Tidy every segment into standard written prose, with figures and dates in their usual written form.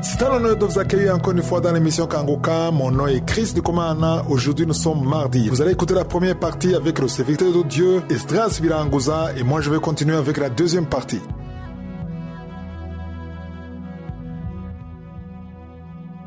C'est un honneur de vous accueillir encore une fois dans l'émission Kangoka. Mon nom est Chris de Komana. Aujourd'hui, nous sommes mardi. Vous allez écouter la première partie avec le serviteur de Dieu, Esdras Birangoza, et moi je vais continuer avec la deuxième partie.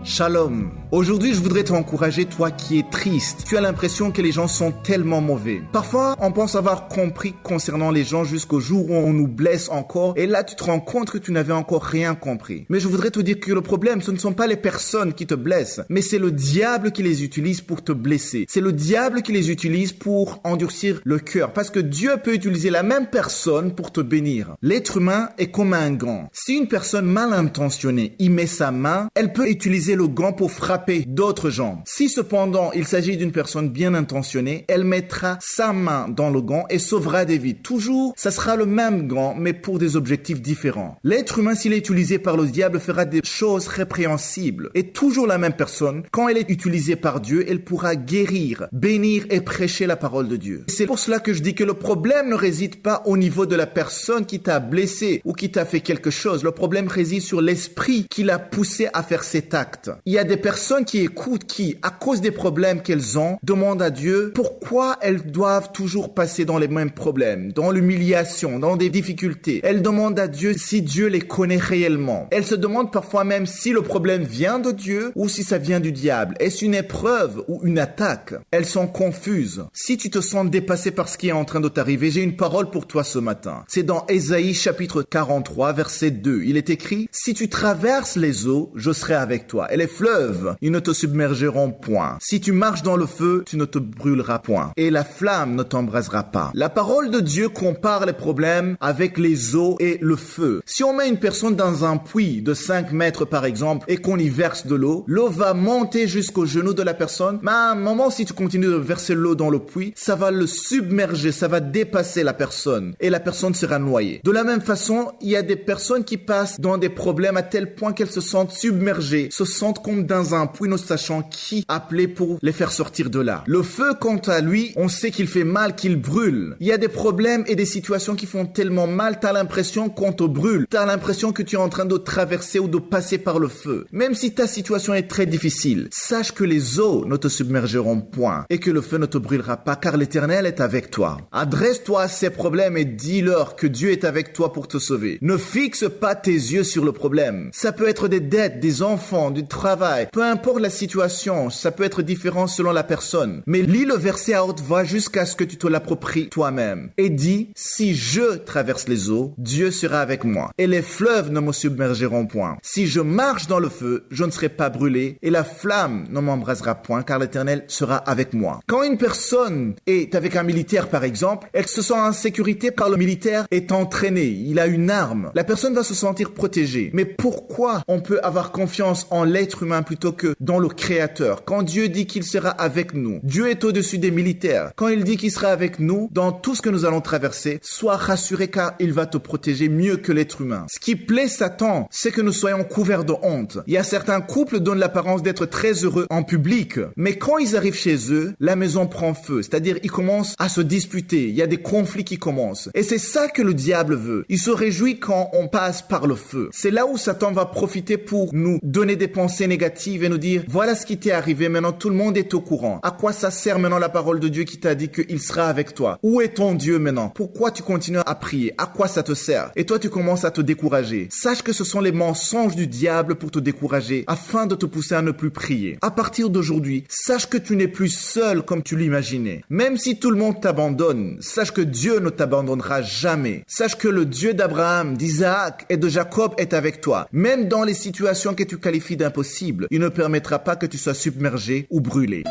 Shalom. Aujourd'hui, je voudrais t'encourager, toi qui es triste. Tu as l'impression que les gens sont tellement mauvais. Parfois, on pense avoir compris concernant les gens jusqu'au jour où on nous blesse encore. Et là, tu te rends compte que tu n'avais encore rien compris. Mais je voudrais te dire que le problème, ce ne sont pas les personnes qui te blessent, mais c'est le diable qui les utilise pour te blesser. C'est le diable qui les utilise pour endurcir le cœur. Parce que Dieu peut utiliser la même personne pour te bénir. L'être humain est comme un gant. Si une personne mal intentionnée y met sa main, elle peut utiliser le gant pour frapper d'autres gens. Si cependant il s'agit d'une personne bien intentionnée, elle mettra sa main dans le gant et sauvera des vies. Toujours, ça sera le même gant, mais pour des objectifs différents. L'être humain, s'il est utilisé par le diable, fera des choses répréhensibles. Et toujours la même personne, quand elle est utilisée par Dieu, elle pourra guérir, bénir et prêcher la parole de Dieu. C'est pour cela que je dis que le problème ne réside pas au niveau de la personne qui t'a blessé ou qui t'a fait quelque chose. Le problème réside sur l'esprit qui l'a poussé à faire cet acte. Il y a des personnes qui écoutent qui, à cause des problèmes qu'elles ont, demandent à Dieu pourquoi elles doivent toujours passer dans les mêmes problèmes, dans l'humiliation, dans des difficultés. Elles demandent à Dieu si Dieu les connaît réellement. Elles se demandent parfois même si le problème vient de Dieu ou si ça vient du diable. Est-ce une épreuve ou une attaque? Elles sont confuses. Si tu te sens dépassé par ce qui est en train de t'arriver, j'ai une parole pour toi ce matin. C'est dans Ésaïe chapitre 43, verset 2. Il est écrit « Si tu traverses les eaux, je serai avec toi. Et les fleuves, ils ne te submergeront point. Si tu marches dans le feu, tu ne te brûleras point. Et la flamme ne t'embrasera pas. » La parole de Dieu compare les problèmes avec les eaux et le feu. Si on met une personne dans un puits de 5 mètres par exemple et qu'on y verse de l'eau, l'eau va monter jusqu'au genou de la personne. Mais à un moment, si tu continues de verser l'eau dans le puits, ça va le submerger, ça va dépasser la personne et la personne sera noyée. De la même façon, il y a des personnes qui passent dans des problèmes à tel point qu'elles se sentent submergées, se sentent comme dans un puits, ne sachant qui appeler pour les faire sortir de là. Le feu, quant à lui, on sait qu'il fait mal, qu'il brûle. Il y a des problèmes et des situations qui font tellement mal, t'as l'impression qu'on te brûle. T'as l'impression que tu es en train de traverser ou de passer par le feu. Même si ta situation est très difficile, sache que les eaux ne te submergeront point et que le feu ne te brûlera pas, car l'Éternel est avec toi. Adresse-toi à ces problèmes et dis-leur que Dieu est avec toi pour te sauver. Ne fixe pas tes yeux sur le problème. Ça peut être des dettes, des enfants, du travail, peu importe la situation, ça peut être différent selon la personne. Mais lis le verset à haute voix jusqu'à ce que tu te l'appropries toi-même. Et dis, si je traverse les eaux, Dieu sera avec moi. Et les fleuves ne me submergeront point. Si je marche dans le feu, je ne serai pas brûlé. Et la flamme ne m'embrasera point, car l'Éternel sera avec moi. Quand une personne est avec un militaire, par exemple, elle se sent en sécurité car le militaire est entraîné. Il a une arme. La personne va se sentir protégée. Mais pourquoi on peut avoir confiance en l'être humain plutôt que dans le Créateur? Quand Dieu dit qu'il sera avec nous, Dieu est au-dessus des militaires. Quand il dit qu'il sera avec nous dans tout ce que nous allons traverser, sois rassuré car il va te protéger mieux que l'être humain. Ce qui plaît Satan, c'est que nous soyons couverts de honte. Il y a certains couples qui donnent l'apparence d'être très heureux en public, mais quand ils arrivent chez eux, la maison prend feu. C'est-à-dire, ils commencent à se disputer. Il y a des conflits qui commencent. Et c'est ça que le diable veut. Il se réjouit quand on passe par le feu. C'est là où Satan va profiter pour nous donner des pensées négatives et nous dire, voilà ce qui t'est arrivé, maintenant tout le monde est au courant. À quoi ça sert maintenant la parole de Dieu qui t'a dit qu'il sera avec toi? Où est ton Dieu maintenant? Pourquoi tu continues à prier? À quoi ça te sert? Et toi tu commences à te décourager. Sache que ce sont les mensonges du diable pour te décourager, afin de te pousser à ne plus prier. À partir d'aujourd'hui, sache que tu n'es plus seul comme tu l'imaginais. Même si tout le monde t'abandonne, sache que Dieu ne t'abandonnera jamais. Sache que le Dieu d'Abraham, d'Isaac et de Jacob est avec toi. Même dans les situations que tu qualifies d'impossibles, il ne permettra pas que tu sois submergé ou brûlé.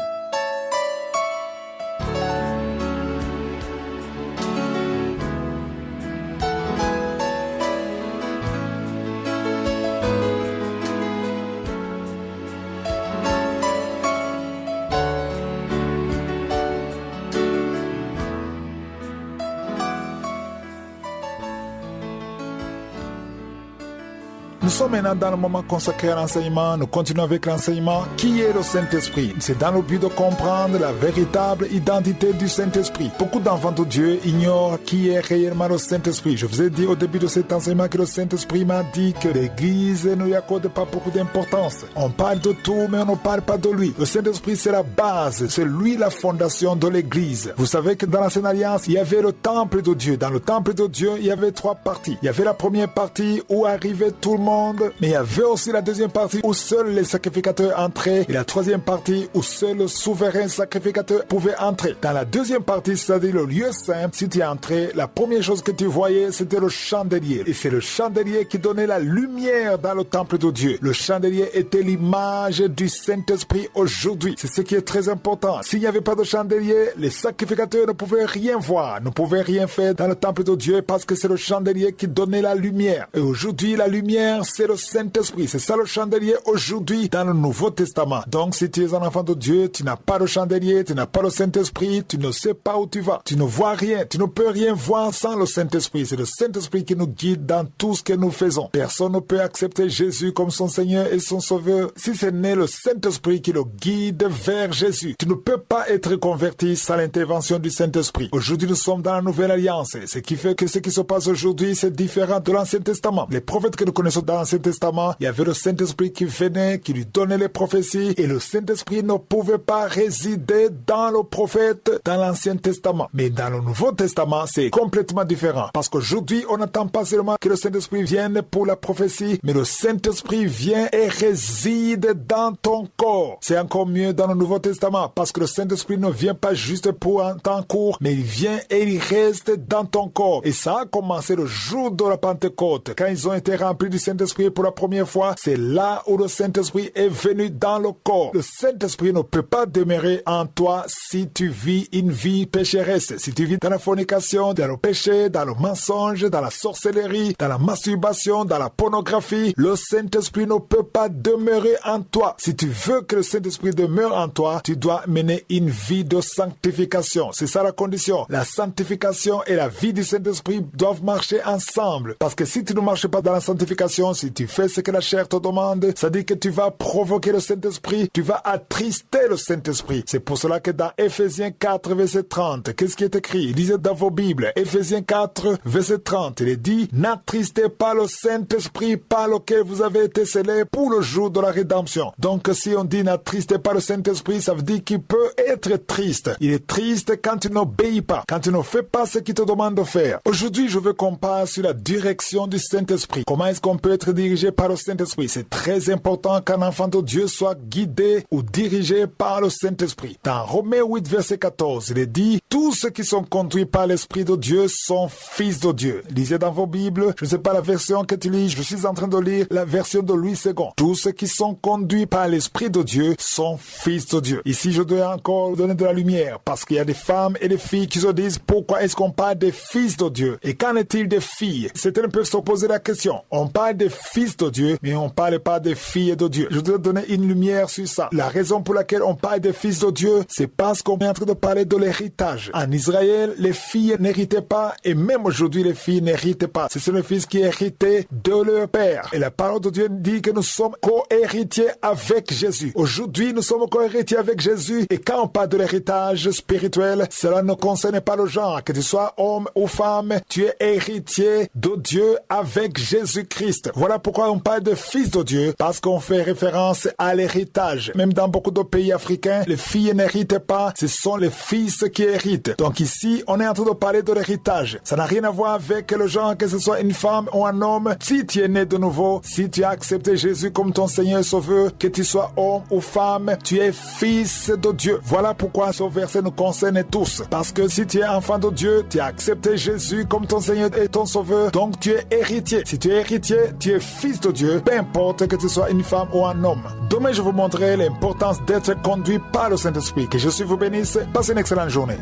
Nous sommes maintenant dans le moment consacré à l'enseignement. Nous continuons avec l'enseignement. Qui est le Saint-Esprit? C'est dans le but de comprendre la véritable identité du Saint-Esprit. Beaucoup d'enfants de Dieu ignorent qui est réellement le Saint-Esprit. Je vous ai dit au début de cet enseignement que le Saint-Esprit m'a dit que l'Église ne lui accorde pas beaucoup d'importance. On parle de tout, mais on ne parle pas de lui. Le Saint-Esprit, c'est la base. C'est lui la fondation de l'Église. Vous savez que dans l'Ancienne Alliance, il y avait le temple de Dieu. Dans le temple de Dieu, il y avait 3 parties. Il y avait la première partie où arrivait tout le monde, mais il y avait aussi la deuxième partie où seuls les sacrificateurs entraient et la troisième partie où seul le souverain sacrificateur pouvait entrer. Dans la deuxième partie, c'est-à-dire le lieu saint, si tu entrais, la première chose que tu voyais, c'était le chandelier. Et c'est le chandelier qui donnait la lumière dans le temple de Dieu. Le chandelier était l'image du Saint-Esprit aujourd'hui. C'est ce qui est très important. S'il n'y avait pas de chandelier, les sacrificateurs ne pouvaient rien voir, ne pouvaient rien faire dans le temple de Dieu parce que c'est le chandelier qui donnait la lumière. Et aujourd'hui, la lumière, c'est le Saint-Esprit. C'est ça le chandelier aujourd'hui dans le Nouveau Testament. Donc, si tu es un enfant de Dieu, tu n'as pas de chandelier, tu n'as pas le Saint-Esprit, tu ne sais pas où tu vas. Tu ne vois rien, tu ne peux rien voir sans le Saint-Esprit. C'est le Saint-Esprit qui nous guide dans tout ce que nous faisons. Personne ne peut accepter Jésus comme son Seigneur et son Sauveur si ce n'est le Saint-Esprit qui le guide vers Jésus. Tu ne peux pas être converti sans l'intervention du Saint-Esprit. Aujourd'hui, nous sommes dans la Nouvelle Alliance. Ce qui fait que ce qui se passe aujourd'hui, c'est différent de l'Ancien Testament. Les prophètes que nous connaissons dans l'Ancien Testament, il y avait le Saint-Esprit qui venait, qui lui donnait les prophéties, et le Saint-Esprit ne pouvait pas résider dans le prophète dans l'Ancien Testament. Mais dans le Nouveau Testament, c'est complètement différent. Parce qu'aujourd'hui, on n'attend pas seulement que le Saint-Esprit vienne pour la prophétie, mais le Saint-Esprit vient et réside dans ton corps. C'est encore mieux dans le Nouveau Testament, parce que le Saint-Esprit ne vient pas juste pour un temps court, mais il vient et il reste dans ton corps. Et ça a commencé le jour de la Pentecôte. Quand ils ont été remplis du Saint-Esprit pour la première fois, c'est là où le Saint-Esprit est venu dans le corps. Le Saint-Esprit ne peut pas demeurer en toi si tu vis une vie pécheresse, si tu vis dans la fornication, dans le péché, dans le mensonge, dans la sorcellerie, dans la masturbation, dans la pornographie. Le Saint-Esprit ne peut pas demeurer en toi. Si tu veux que le Saint-Esprit demeure en toi, tu dois mener une vie de sanctification. C'est ça la condition. La sanctification et la vie du Saint-Esprit doivent marcher ensemble. Parce que si tu ne marches pas dans la sanctification, si tu fais ce que la chair te demande, ça dit que tu vas provoquer le Saint-Esprit, tu vas attrister le Saint-Esprit. C'est pour cela que dans Éphésiens 4, verset 30, qu'est-ce qui est écrit? Lisez dans vos Bibles. Éphésiens 4, verset 30, il est dit, n'attristez pas le Saint-Esprit par lequel vous avez été scellés pour le jour de la rédemption. Donc si on dit n'attristez pas le Saint-Esprit, ça veut dire qu'il peut être triste. Il est triste quand tu n'obéis pas, quand tu ne fais pas ce qu'il te demande de faire. Aujourd'hui, je veux qu'on parle sur la direction du Saint-Esprit. Comment est-ce qu'on peut être dirigé par le Saint-Esprit? C'est très important qu'un enfant de Dieu soit guidé ou dirigé par le Saint-Esprit. Dans Romains 8, verset 14, il est dit, tous ceux qui sont conduits par l'Esprit de Dieu sont fils de Dieu. Lisez dans vos Bibles, je ne sais pas la version que tu lis, je suis en train de lire la version de Louis II. Tous ceux qui sont conduits par l'Esprit de Dieu sont fils de Dieu. Ici, je dois encore donner de la lumière parce qu'il y a des femmes et des filles qui se disent pourquoi est-ce qu'on parle des fils de Dieu? Et qu'en est-il des filles? Certains peuvent se poser la question. On parle des fils de Dieu, mais on ne parle pas des filles de Dieu. Je dois donner une lumière sur ça. La raison pour laquelle on parle des fils de Dieu, c'est parce qu'on est en train de parler de l'héritage. En Israël, les filles n'héritaient pas et même aujourd'hui, les filles n'héritent pas. C'est les fils qui héritaient de leur père. Et la parole de Dieu dit que nous sommes co-héritiers avec Jésus. Aujourd'hui, nous sommes co-héritiers avec Jésus. Et quand on parle de l'héritage spirituel, cela ne concerne pas le genre. Que tu sois homme ou femme, tu es héritier de Dieu avec Jésus-Christ. Voilà pourquoi on parle de fils de Dieu, parce qu'on fait référence à l'héritage. Même dans beaucoup de pays africains, les filles n'héritent pas, ce sont les fils qui héritent. Donc ici, on est en train de parler de l'héritage. Ça n'a rien à voir avec le genre, que ce soit une femme ou un homme. Si tu es né de nouveau, si tu as accepté Jésus comme ton Seigneur et Sauveur, que tu sois homme ou femme, tu es fils de Dieu. Voilà pourquoi ce verset nous concerne tous. Parce que si tu es enfant de Dieu, tu as accepté Jésus comme ton Seigneur et ton Sauveur, donc tu es héritier. Si tu es héritier, tu es fils de Dieu, peu importe que tu sois une femme ou un homme. Demain, je vous montrerai l'importance d'être conduit par le Saint-Esprit. Que Jésus vous bénisse. Passez une excellente journée.